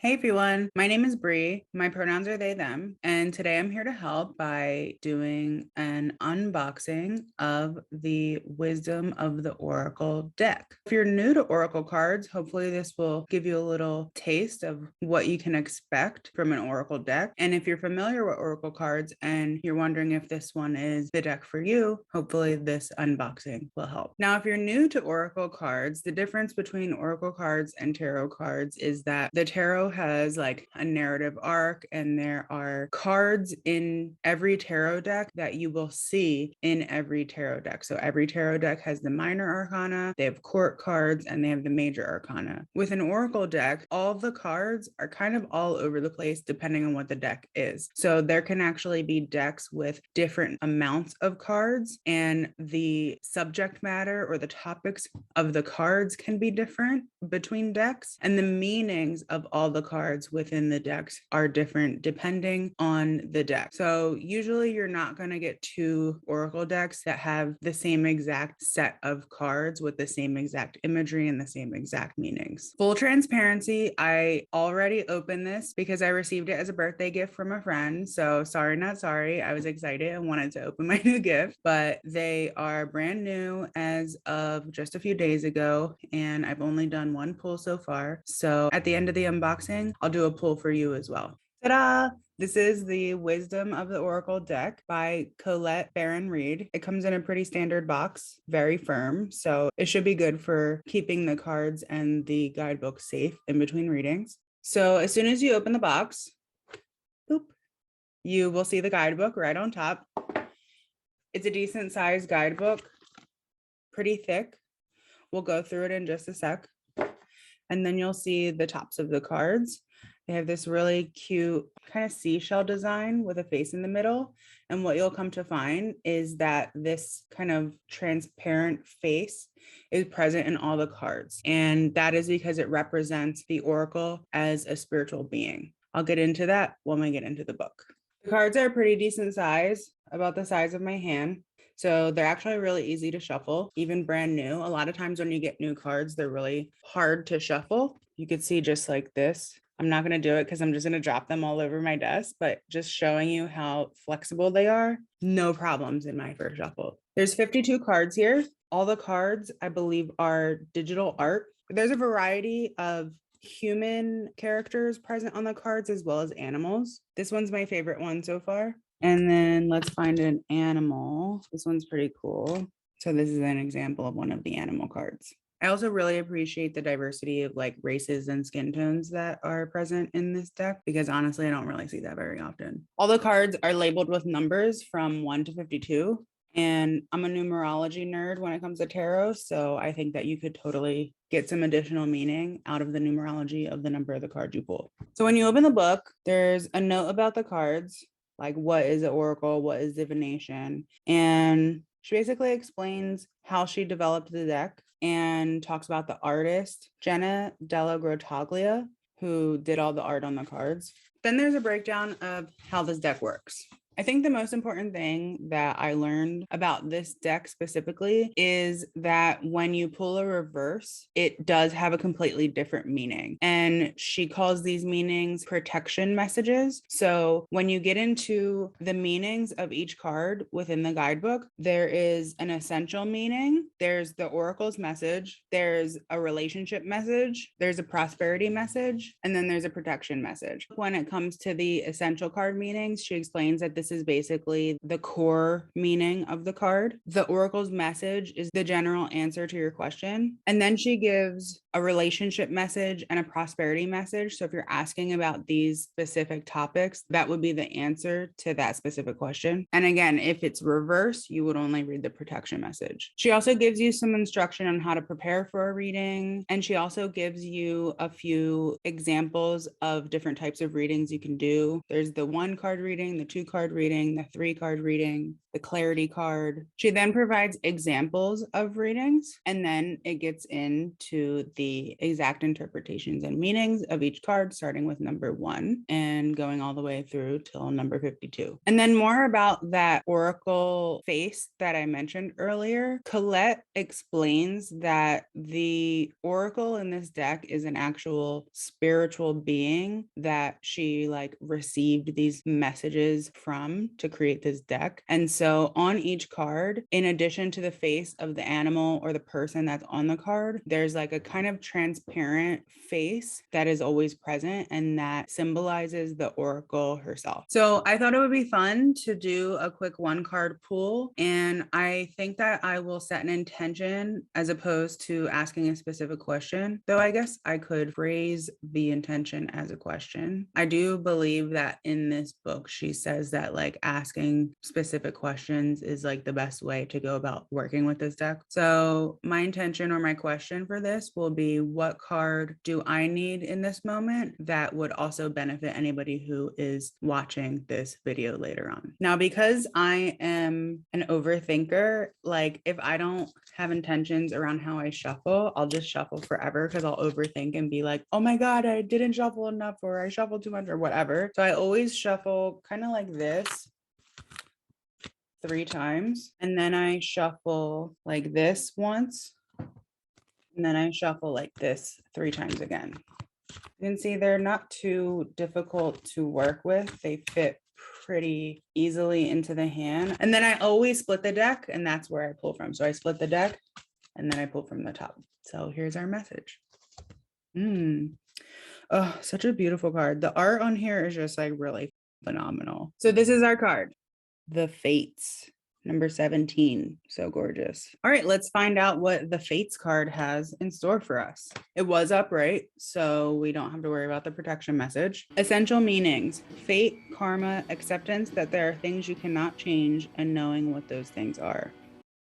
Hey everyone, my name is Bree. My pronouns are they, them, and today I'm here to help by doing an unboxing of the Wisdom of the Oracle deck. If you're new to Oracle cards, hopefully this will give you a little taste of what you can expect from an Oracle deck. And if you're familiar with Oracle cards and you're wondering if this one is the deck for you, hopefully this unboxing will help. Now, if you're new to Oracle cards, the difference between Oracle cards and tarot cards is that the tarot has like a narrative arc, and there are cards in every tarot deck that you will see in every tarot deck. So every tarot deck has the minor arcana, they have court cards, and they have the major arcana. With an oracle deck, all the cards are kind of all over the place depending on what the deck is. So there can actually be decks with different amounts of cards, and the subject matter or the topics of the cards can be different between decks, and the meanings of all the cards within the decks are different depending on the deck. So usually you're not going to get two oracle decks that have the same exact set of cards with the same exact imagery and the same exact meanings. Full transparency, I already opened this because I received it as a birthday gift from a friend. So sorry, not sorry. I was excited and wanted to open my new gift, but they are brand new as of just a few days ago, and I've only done one pull so far. So at the end of the unboxing, I'll do a pull for you as well. Ta-da! This is the Wisdom of the Oracle deck by Colette Baron-Reid. It comes in a pretty standard box, very firm, so it should be good for keeping the cards and the guidebook safe in between readings. So as soon as you open the box, boop, you will see the guidebook right on top. It's a decent sized guidebook, pretty thick. We'll go through it in just a sec. And then you'll see the tops of the cards. They have this really cute kind of seashell design with a face in the middle. And what you'll come to find is that this kind of transparent face is present in all the cards. And that is because it represents the oracle as a spiritual being. I'll get into that when we get into the book. The cards are a pretty decent size, about the size of my hand. So they're actually really easy to shuffle, even brand new. A lot of times when you get new cards, they're really hard to shuffle. You could see just like this. I'm not going to do it because I'm just going to drop them all over my desk, but just showing you how flexible they are, no problems in my first shuffle. There's 52 cards here. All the cards, I believe, are digital art. There's a variety of human characters present on the cards as well as animals. This one's my favorite one so far. And then let's find an animal. This one's pretty cool. So this is an example of one of the animal cards. I also really appreciate the diversity of like races and skin tones that are present in this deck, because honestly, I don't really see that very often. All the cards are labeled with numbers from 1 to 52. And I'm a numerology nerd when it comes to tarot. So I think that you could totally get some additional meaning out of the numerology of the number of the card you pull. So when you open the book, there's a note about the cards, like what is an oracle, what is divination. And she basically explains how she developed the deck and talks about the artist, Jenna Della Grotaglia, who did all the art on the cards. Then there's a breakdown of how this deck works. I think the most important thing that I learned about this deck specifically is that when you pull a reverse, it does have a completely different meaning. And she calls these meanings protection messages. So when you get into the meanings of each card within the guidebook, there is an essential meaning, there's the oracle's message, there's a relationship message, there's a prosperity message, and then there's a protection message. When it comes to the essential card meanings, she explains that this is basically the core meaning of the card. The oracle's message is the general answer to your question. And then she gives a relationship message and a prosperity message. So if you're asking about these specific topics, that would be the answer to that specific question. And again, if it's reverse, you would only read the protection message. She also gives you some instruction on how to prepare for a reading. And she also gives you a few examples of different types of readings you can do. There's the 1 card reading, the 2 card card reading, the 3-card reading, the clarity card. She then provides examples of readings, and then it gets into the exact interpretations and meanings of each card, starting with number 1 and going all the way through till number 52. And then more about that oracle face that I mentioned earlier. Colette explains that the oracle in this deck is an actual spiritual being that she like received these messages from to create this deck. And so on each card, in addition to the face of the animal or the person that's on the card, there's like a kind of transparent face that is always present and that symbolizes the oracle herself. So I thought it would be fun to do a quick 1-card pool. And I think that I will set an intention as opposed to asking a specific question, though I guess I could phrase the intention as a question. I do believe that in this book, she says that like asking specific questions is like the best way to go about working with this deck. So my intention or my question for this will be, what card do I need in this moment that would also benefit anybody who is watching this video later on? Now, because I am an overthinker, like if I don't have intentions around how I shuffle, I'll just shuffle forever because I'll overthink and be like, oh my God, I didn't shuffle enough, or I shuffled too much, or whatever. So I always shuffle kind of like this 3 times, and then I shuffle like this once, and then I shuffle like this 3 times again. You can see they're not too difficult to work with. They fit pretty easily into the hand. And then I always split the deck, and that's where I pull from. So I split the deck and then I pull from the top. So here's our message. Oh, such a beautiful card. The art on here is just like really phenomenal. So this is our card, the Fates. Number 17. So gorgeous. All right, let's find out what the Fates card has in store for us. It was upright, so we don't have to worry about the protection message. Essential meanings: fate, karma, acceptance that there are things you cannot change, and knowing what those things are.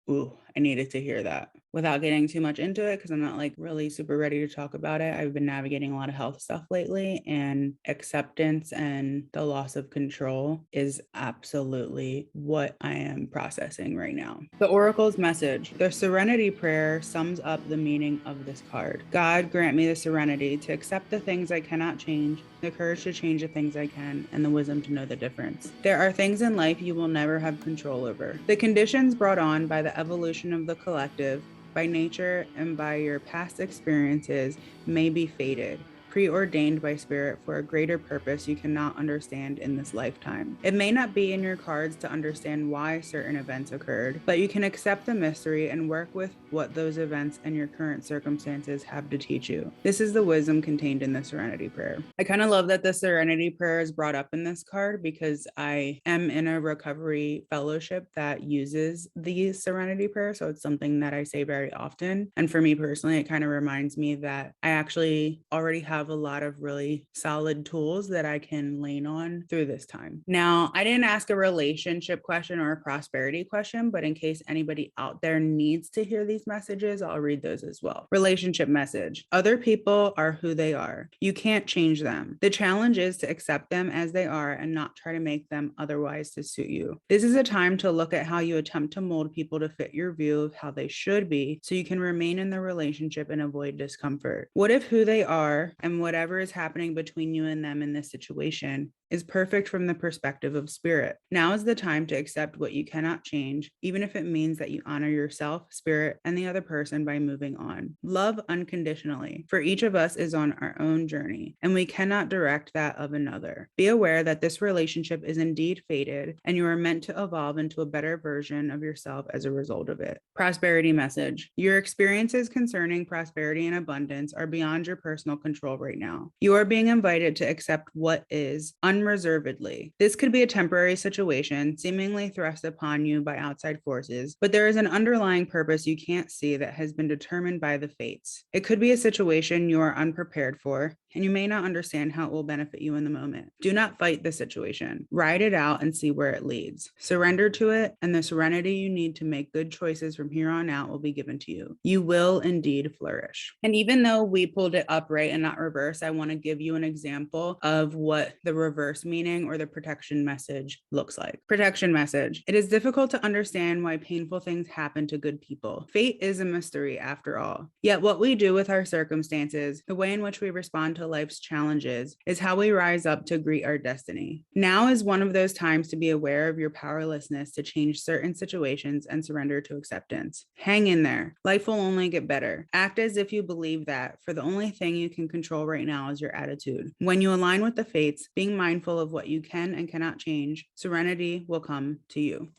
Ooh, I needed to hear that. Without getting too much into it, because I'm not like really super ready to talk about it. I've been navigating a lot of health stuff lately, and acceptance and the loss of control is absolutely what I am processing right now. The Oracle's message. The Serenity Prayer sums up the meaning of this card. God, grant me the serenity to accept the things I cannot change, the courage to change the things I can, and the wisdom to know the difference. There are things in life you will never have control over. The conditions brought on by the evolution of the collective, by nature, and by your past experiences may be fated, preordained by spirit for a greater purpose you cannot understand in this lifetime. It may not be in your cards to understand why certain events occurred, but you can accept the mystery and work with what those events and your current circumstances have to teach you. This is the wisdom contained in the Serenity Prayer. I kind of love that the Serenity Prayer is brought up in this card because I am in a recovery fellowship that uses the Serenity Prayer. So it's something that I say very often. And for me personally, it kind of reminds me that I actually already have a lot of really solid tools that I can lean on through this time. Now, I didn't ask a relationship question or a prosperity question, but in case anybody out there needs to hear these messages, I'll read those as well. Relationship message. Other people are who they are. You can't change them. The challenge is to accept them as they are and not try to make them otherwise to suit you. This is a time to look at how you attempt to mold people to fit your view of how they should be so you can remain in the relationship and avoid discomfort. What if who they are and whatever is happening between you and them in this situation is perfect from the perspective of spirit? Now is the time to accept what you cannot change, even if it means that you honor yourself, spirit, and the other person by moving on. Love unconditionally, for each of us is on our own journey, and we cannot direct that of another. Be aware that this relationship is indeed fated, and you are meant to evolve into a better version of yourself as a result of it. Prosperity message. Your experiences concerning prosperity and abundance are beyond your personal control right now. You are being invited to accept what is unreservedly. This could be a temporary situation, seemingly thrust upon you by outside forces, but there is an underlying purpose you can't see that has been determined by the fates. It could be a situation you are unprepared for, and you may not understand how it will benefit you in the moment. Do not fight the situation. Ride it out and see where it leads. Surrender to it, and the serenity you need to make good choices from here on out will be given to you. You will indeed flourish. And even though we pulled it upright and not reverse, I want to give you an example of what the reverse meaning or the protection message looks like. Protection message. It is difficult to understand why painful things happen to good people. Fate is a mystery after all. Yet what we do with our circumstances, the way in which we respond to life's challenges, is how we rise up to greet our destiny. Now is one of those times to be aware of your powerlessness to change certain situations and surrender to acceptance. Hang in there. Life will only get better. Act as if you believe that, for the only thing you can control right now is your attitude. When you align with the fates, being mindful of what you can and cannot change, serenity will come to you.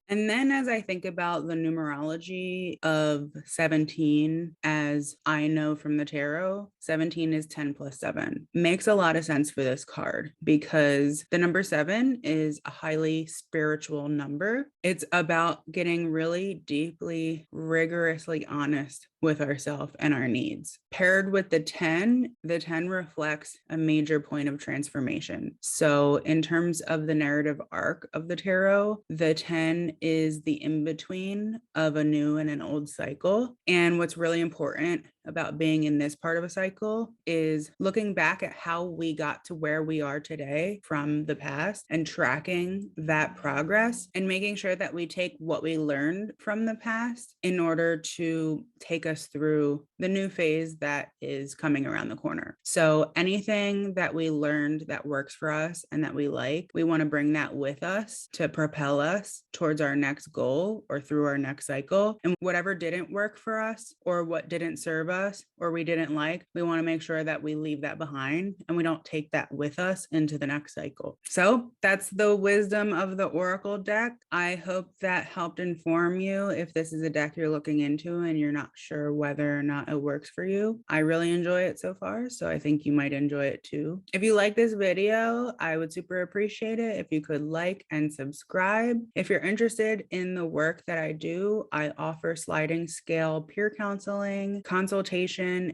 And then as I think about the numerology of 17, as I know from the tarot, 17 is 10 plus 7. Makes a lot of sense for this card because the number 7 is a highly spiritual number. It's about getting really deeply, rigorously honest with ourselves and our needs. Paired with the 10 reflects a major point of transformation. So in terms of the narrative arc of the tarot, the 10 is the in-between of a new and an old cycle. And what's really important about being in this part of a cycle is looking back at how we got to where we are today from the past and tracking that progress and making sure that we take what we learned from the past in order to take us through the new phase that is coming around the corner. So anything that we learned that works for us and that we like, we want to bring that with us to propel us towards our next goal or through our next cycle. And whatever didn't work for us or what didn't serve us or we didn't like, we want to make sure that we leave that behind and we don't take that with us into the next cycle. So that's the wisdom of the Oracle deck. I hope that helped inform you if this is a deck you're looking into and you're not sure whether or not it works for you. I really enjoy it so far, so I think you might enjoy it too. If you like this video, I would super appreciate it if you could like and subscribe. If you're interested in the work that I do, I offer sliding scale peer counseling, consultation,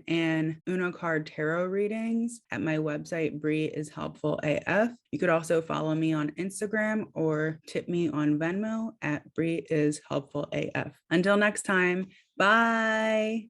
and Uno card tarot readings at my website, Bree is Helpful AF. You could also follow me on Instagram or tip me on Venmo at Bree is Helpful AF. Until next time, bye.